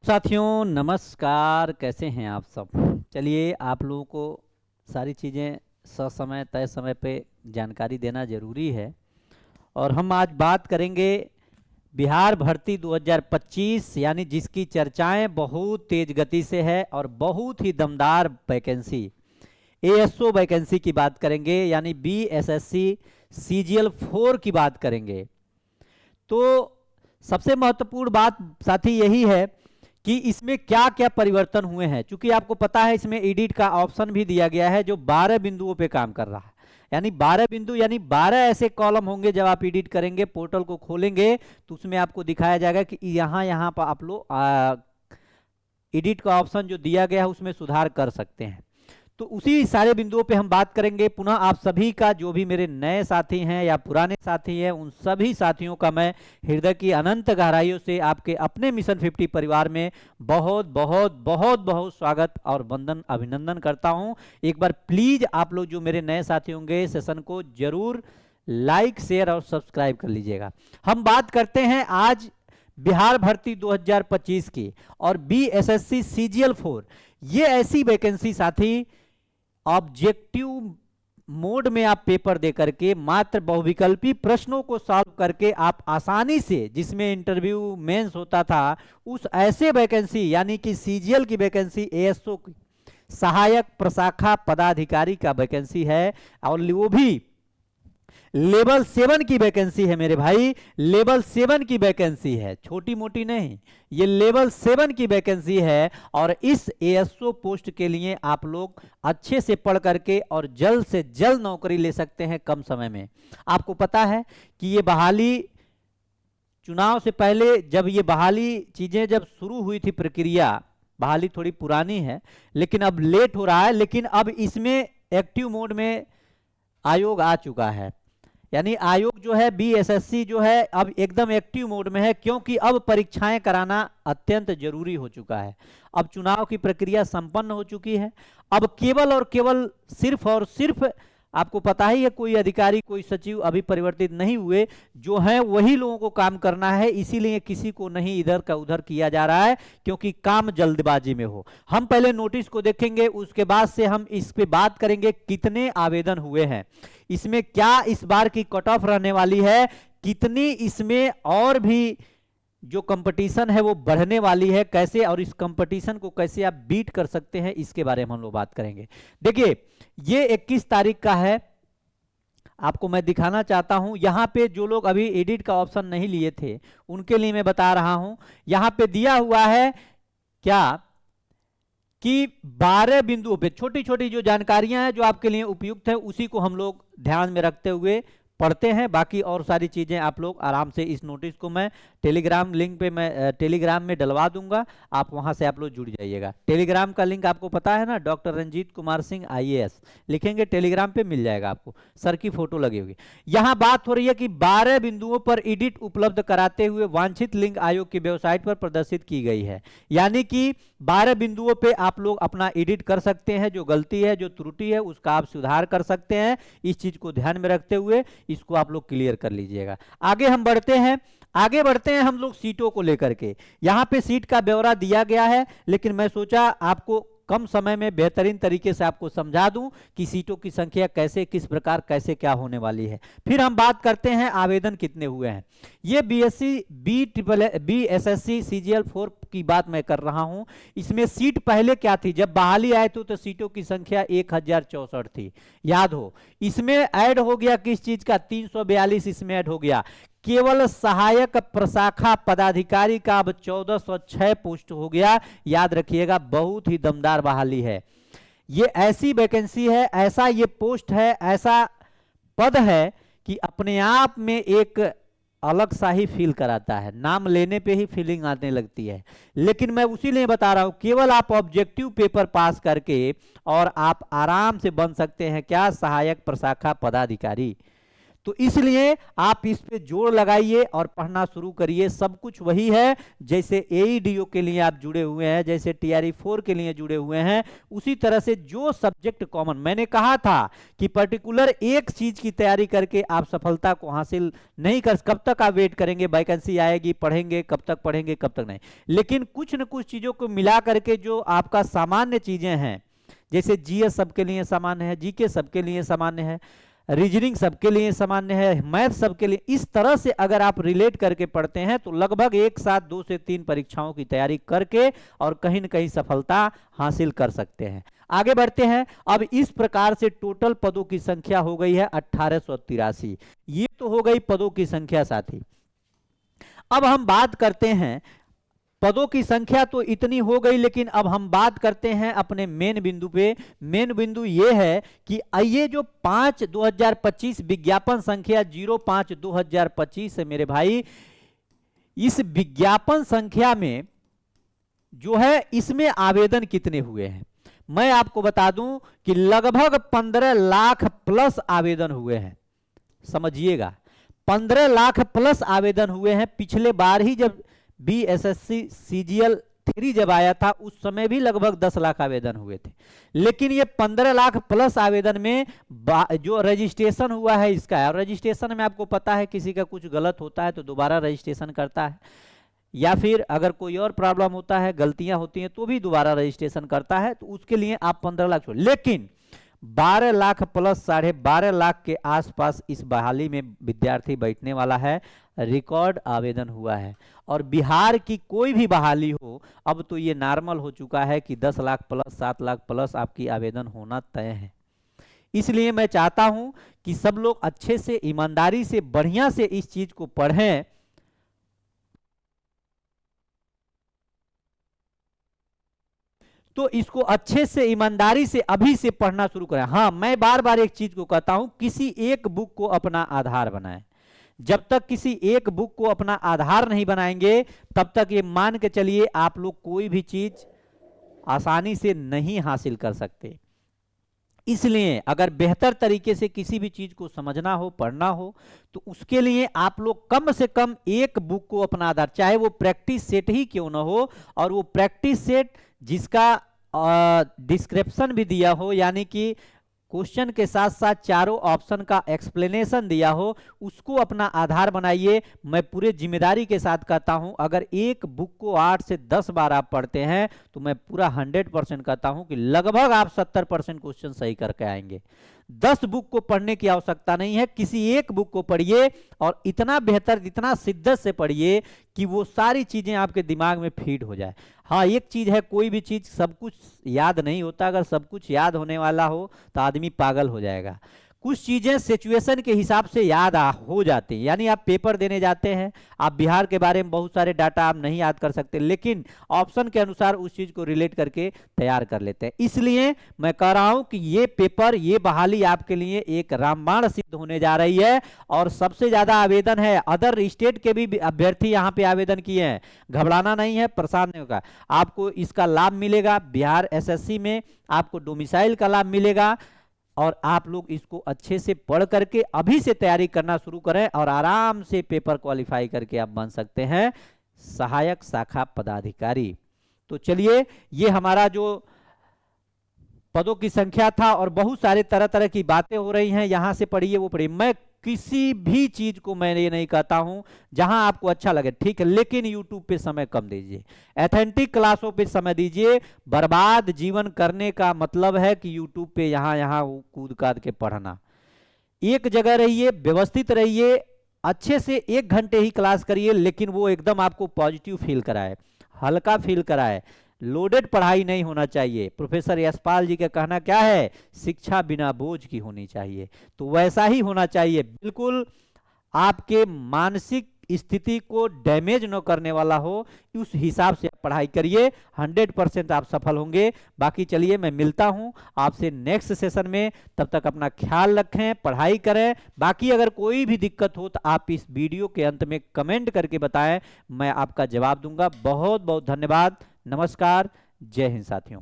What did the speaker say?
साथियों नमस्कार, कैसे हैं आप सब। चलिए, आप लोगों को सारी चीज़ें ससमय तय समय पे जानकारी देना ज़रूरी है। और हम आज बात करेंगे बिहार भर्ती 2025, यानी जिसकी चर्चाएं बहुत तेज गति से है और बहुत ही दमदार वैकेंसी एएसओ वैकेंसी की बात करेंगे, यानी बीएसएससी सीजीएल 4 की बात करेंगे। तो सबसे महत्वपूर्ण बात साथी यही है कि इसमें क्या क्या परिवर्तन हुए हैं। चूंकि आपको पता है इसमें एडिट का ऑप्शन भी दिया गया है जो 12 बिंदुओं पे काम कर रहा है, यानी 12 बिंदु यानी 12 ऐसे कॉलम होंगे। जब आप एडिट करेंगे, पोर्टल को खोलेंगे तो उसमें आपको दिखाया जाएगा कि यहाँ पर आप लोग एडिट का ऑप्शन जो दिया गया है उसमें सुधार कर सकते हैं। तो उसी सारे बिंदुओं पे हम बात करेंगे। पुनः आप सभी का, जो भी मेरे नए साथी हैं या पुराने साथी हैं, उन सभी साथियों का मैं हृदय की अनंत गहराइयों से आपके अपने मिशन 50 परिवार में बहुत बहुत बहुत बहुत स्वागत और वंदन अभिनंदन करता हूं। एक बार प्लीज आप लोग जो मेरे नए साथी होंगे, सेशन को जरूर लाइक, शेयर और सब्सक्राइब कर लीजिएगा। हम बात करते हैं आज बिहार भर्ती 2025 की और बीएसएससी सीजीएल 4। ये ऐसी वैकेंसी साथी, ऑब्जेक्टिव मोड में आप पेपर दे करके मात्र बहुविकल्पी प्रश्नों को सॉल्व करके आप आसानी से, जिसमें इंटरव्यू मेंस होता था, उस ऐसे वैकेंसी यानी कि सीजीएल की वैकेंसी, एएसओ की सहायक प्रशाखा पदाधिकारी का वैकेंसी है। और वो भी लेवल 7 की वैकेंसी है मेरे भाई, लेवल 7 की वैकेंसी है, छोटी मोटी नहीं, ये लेवल 7 की वैकेंसी है। और इस एएसओ पोस्ट के लिए आप लोग अच्छे से पढ़ करके और जल्द से जल्द नौकरी ले सकते हैं कम समय में। आपको पता है कि ये बहाली चुनाव से पहले, जब ये बहाली चीजें जब शुरू हुई थी, प्रक्रिया बहाली थोड़ी पुरानी है लेकिन अब लेट हो रहा है, लेकिन अब इसमें एक्टिव मोड में आयोग आ चुका है। यानी आयोग जो है, बीएसएससी जो है, अब एकदम एक्टिव मोड में है, क्योंकि अब परीक्षाएं कराना अत्यंत जरूरी हो चुका है। अब चुनाव की प्रक्रिया संपन्न हो चुकी है। अब केवल और केवल सिर्फ और सिर्फ, आपको पता ही है, कोई अधिकारी कोई सचिव अभी परिवर्तित नहीं हुए, जो हैं वही लोगों को काम करना है। इसीलिए किसी को नहीं इधर का उधर किया जा रहा है, क्योंकि काम जल्दबाजी में हो। हम पहले नोटिस को देखेंगे, उसके बाद से हम इस पे बात करेंगे कितने आवेदन हुए हैं, इसमें क्या इस बार की कट ऑफ रहने वाली है, कितनी इसमें और भी जो कंपटीशन है वो बढ़ने वाली है, कैसे, और इस कंपटीशन को कैसे आप बीट कर सकते हैं, इसके बारे में हम लोग बात करेंगे। देखिए, ये 21 तारीख का है, आपको मैं दिखाना चाहता हूं। यहां पे जो लोग अभी एडिट का ऑप्शन नहीं लिए थे उनके लिए मैं बता रहा हूं। यहां पे दिया हुआ है क्या कि 12 बिंदुओं पे छोटी छोटी जो जानकारियां हैं जो आपके लिए उपयुक्त है, उसी को हम लोग ध्यान में रखते हुए पढ़ते हैं। बाकी और सारी चीजें आप लोग आराम से, इस नोटिस को मैं टेलीग्राम लिंक पे मैं टेलीग्राम में डलवा दूंगा, आप वहां से आप लोग जुड़ जाइएगा। टेलीग्राम का लिंक आपको पता है ना, डॉक्टर रंजीत कुमार सिंह आईएएस लिखेंगे टेलीग्राम पे, मिल जाएगा आपको, सर की फोटो लगी होगी। यहां बात हो रही है कि 12 बिंदुओं पर एडिट उपलब्ध कराते हुए वांछित लिंक आयोग की वेबसाइट पर प्रदर्शित की गई है। यानी कि 12 बिंदुओं पे आप लोग अपना एडिट कर सकते हैं, जो गलती है, जो त्रुटि है, उसका आप सुधार कर सकते हैं। इस चीज को ध्यान में रखते हुए इसको आप लोग क्लियर कर लीजिएगा। आगे हम बढ़ते हैं, आगे बढ़ते हैं हम लोग सीटों को लेकर के। यहां पे सीट का ब्यौरा दिया गया है, लेकिन मैं सोचा आपको कम समय में बेहतरीन तरीके से आपको समझा दूं कि सीटों की संख्या कैसे, किस प्रकार, कैसे क्या होने वाली है। फिर हम बात करते हैं आवेदन कितने हुए हैं। ये बीएसएससी सीजीएल 4 की बात मैं कर रहा हूं। इसमें सीट पहले क्या थी, जब बहाली आए तो सीटों की संख्या 1064 थी, याद हो। इसमें ऐड हो गया किस चीज का, 342 इसमें ऐड हो गया। केवल सहायक प्रशाखा पदाधिकारी का अब 1406 पोस्ट हो गया। याद रखिएगा, बहुत ही दमदार बहाली है। ये ऐसी वैकेंसी है, ऐसा ये पोस्ट है, ऐसा पद है कि अपने आप में एक अलग सा ही फील कराता है, नाम लेने पे ही फीलिंग आने लगती है। लेकिन मैं उसी लिए बता रहा हूं, केवल आप ऑब्जेक्टिव पेपर पास करके और आप आराम से बन सकते हैं क्या, सहायक प्रशाखा पदाधिकारी। तो इसलिए आप इस पे जोर लगाइए और पढ़ना शुरू करिए। सब कुछ वही है जैसे एईडीओ के लिए आप जुड़े हुए हैं, जैसे टीआरई 4 के लिए जुड़े हुए हैं, उसी तरह से जो सब्जेक्ट कॉमन, मैंने कहा था कि पर्टिकुलर एक चीज की तैयारी करके आप सफलता को हासिल नहीं कर, कब तक आप वेट करेंगे वैकेंसी आएगी पढ़ेंगे, कब तक पढ़ेंगे, कब तक नहीं। लेकिन कुछ न कुछ चीजों को मिला करके जो आपका सामान्य चीजें हैं, जैसे जीएस सबके लिए सामान्य है, जीके सबके लिए सामान्य है, रीजनिंग सबके लिए सामान्य है, मैथ सबके लिए, इस तरह से अगर आप रिलेट करके पढ़ते हैं तो लगभग एक साथ 2 से 3 परीक्षाओं की तैयारी करके और कहीं न कहीं सफलता हासिल कर सकते हैं। आगे बढ़ते हैं। अब इस प्रकार से टोटल पदों की संख्या हो गई है 1883। ये तो हो गई पदों की संख्या साथी। अब हम बात करते हैं, पदों की संख्या तो इतनी हो गई, लेकिन अब हम बात करते हैं अपने मेन बिंदु पे। मेन बिंदु ये है कि ये जो 5/2025 विज्ञापन संख्या 05/2025 है मेरे भाई, इस विज्ञापन संख्या में जो है इसमें आवेदन कितने हुए हैं मैं आपको बता दूं कि लगभग 15 लाख प्लस आवेदन हुए हैं। समझिएगा, 15 लाख प्लस आवेदन हुए हैं। पिछले बार ही जब बीएसएससी सीजीएल 3 जब आया था उस समय भी लगभग 10 लाख आवेदन हुए थे, लेकिन ये 15 लाख प्लस आवेदन में जो रजिस्ट्रेशन हुआ है इसका, और रजिस्ट्रेशन में आपको पता है किसी का कुछ गलत होता है तो दोबारा रजिस्ट्रेशन करता है, या फिर अगर कोई और प्रॉब्लम होता है, गलतियां होती हैं तो भी दोबारा रजिस्ट्रेशन करता है, तो उसके लिए आप 15 लाख छोड़। लेकिन 12 लाख प्लस 12.5 लाख के आसपास इस बहाली में विद्यार्थी बैठने वाला है। रिकॉर्ड आवेदन हुआ है, और बिहार की कोई भी बहाली हो अब तो ये नॉर्मल हो चुका है कि 10 लाख प्लस 7 लाख प्लस आपकी आवेदन होना तय है। इसलिए मैं चाहता हूं कि सब लोग अच्छे से, ईमानदारी से, बढ़िया से इस चीज को पढ़ें। तो इसको अच्छे से, ईमानदारी से अभी से पढ़ना शुरू करें। हाँ, मैं बार बार एक चीज को कहता हूं, किसी एक बुक को अपना आधार बनाएं। जब तक किसी एक बुक को अपना आधार नहीं बनाएंगे तब तक ये मान के चलिए आप लोग कोई भी चीज आसानी से नहीं हासिल कर सकते। इसलिए अगर बेहतर तरीके से किसी भी चीज को समझना हो, पढ़ना हो, तो उसके लिए आप लोग कम से कम एक बुक को अपना आधार, चाहे वो प्रैक्टिस सेट ही क्यों ना हो, और वो प्रैक्टिस सेट जिसका डिस्क्रिप्शन भी दिया हो, यानी कि क्वेश्चन के साथ साथ चारों ऑप्शन का एक्सप्लेनेशन दिया हो, उसको अपना आधार बनाइए। मैं पूरे जिम्मेदारी के साथ कहता हूं, अगर एक बुक को 8 से 10 बार आप पढ़ते हैं तो मैं पूरा 100% कहता हूं कि लगभग आप 70% क्वेश्चन सही करके आएंगे। 10 बुक को पढ़ने की आवश्यकता नहीं है, किसी एक बुक को पढ़िए और इतना बेहतर, इतना शिद्दत से पढ़िए कि वो सारी चीजें आपके दिमाग में फीड हो जाए। हाँ, एक चीज है, कोई भी चीज सब कुछ याद नहीं होता। अगर सब कुछ याद होने वाला हो तो आदमी पागल हो जाएगा। कुछ चीजें सिचुएशन के हिसाब से याद हो जाती हैं। यानी आप पेपर देने जाते हैं, आप बिहार के बारे में बहुत सारे डाटा आप नहीं याद कर सकते, लेकिन ऑप्शन के अनुसार उस चीज को रिलेट करके तैयार कर लेते हैं। इसलिए मैं कह रहा हूं कि ये पेपर, ये बहाली आपके लिए एक रामबाण सिद्ध होने जा रही है। और सबसे ज्यादा आवेदन है, अदर स्टेट के भी अभ्यर्थी यहाँ पे आवेदन किए हैं। घबराना नहीं है, परेशान नहीं होगा, आपको इसका लाभ मिलेगा। बिहार एसएससी में आपको डोमिसाइल का लाभ मिलेगा, और आप लोग इसको अच्छे से पढ़ करके अभी से तैयारी करना शुरू करें और आराम से पेपर क्वालिफाई करके आप बन सकते हैं सहायक शाखा पदाधिकारी। तो चलिए, ये हमारा जो पदों की संख्या था, और बहुत सारे तरह तरह की बातें हो रही हैं, यहां से पढ़िए, वो पढ़िए। मैं किसी भी चीज को मैं ये नहीं कहता हूं, जहां आपको अच्छा लगे ठीक है, लेकिन यूट्यूब पे समय कम दीजिए, एथेंटिक क्लासों पे समय दीजिए। बर्बाद जीवन करने का मतलब है कि यूट्यूब पे यहां कूद काद के पढ़ना। एक जगह रहिए, व्यवस्थित रहिए, अच्छे से 1 घंटे ही क्लास करिए, लेकिन वो एकदम आपको पॉजिटिव फील कराए, हल्का फील कराए। लोडेड पढ़ाई नहीं होना चाहिए। प्रोफेसर यशपाल जी का कहना क्या है, शिक्षा बिना बोझ की होनी चाहिए। तो वैसा ही होना चाहिए, बिल्कुल आपके मानसिक स्थिति को डैमेज न करने वाला हो, उस हिसाब से आप पढ़ाई करिए, 100% आप सफल होंगे। बाकी चलिए, मैं मिलता हूं आपसे नेक्स्ट सेशन में, तब तक अपना ख्याल रखें, पढ़ाई करें। बाकी अगर कोई भी दिक्कत हो तो आप इस वीडियो के अंत में कमेंट करके बताएं, मैं आपका जवाब दूंगा। बहुत बहुत धन्यवाद। नमस्कार, जय हिंद साथियों।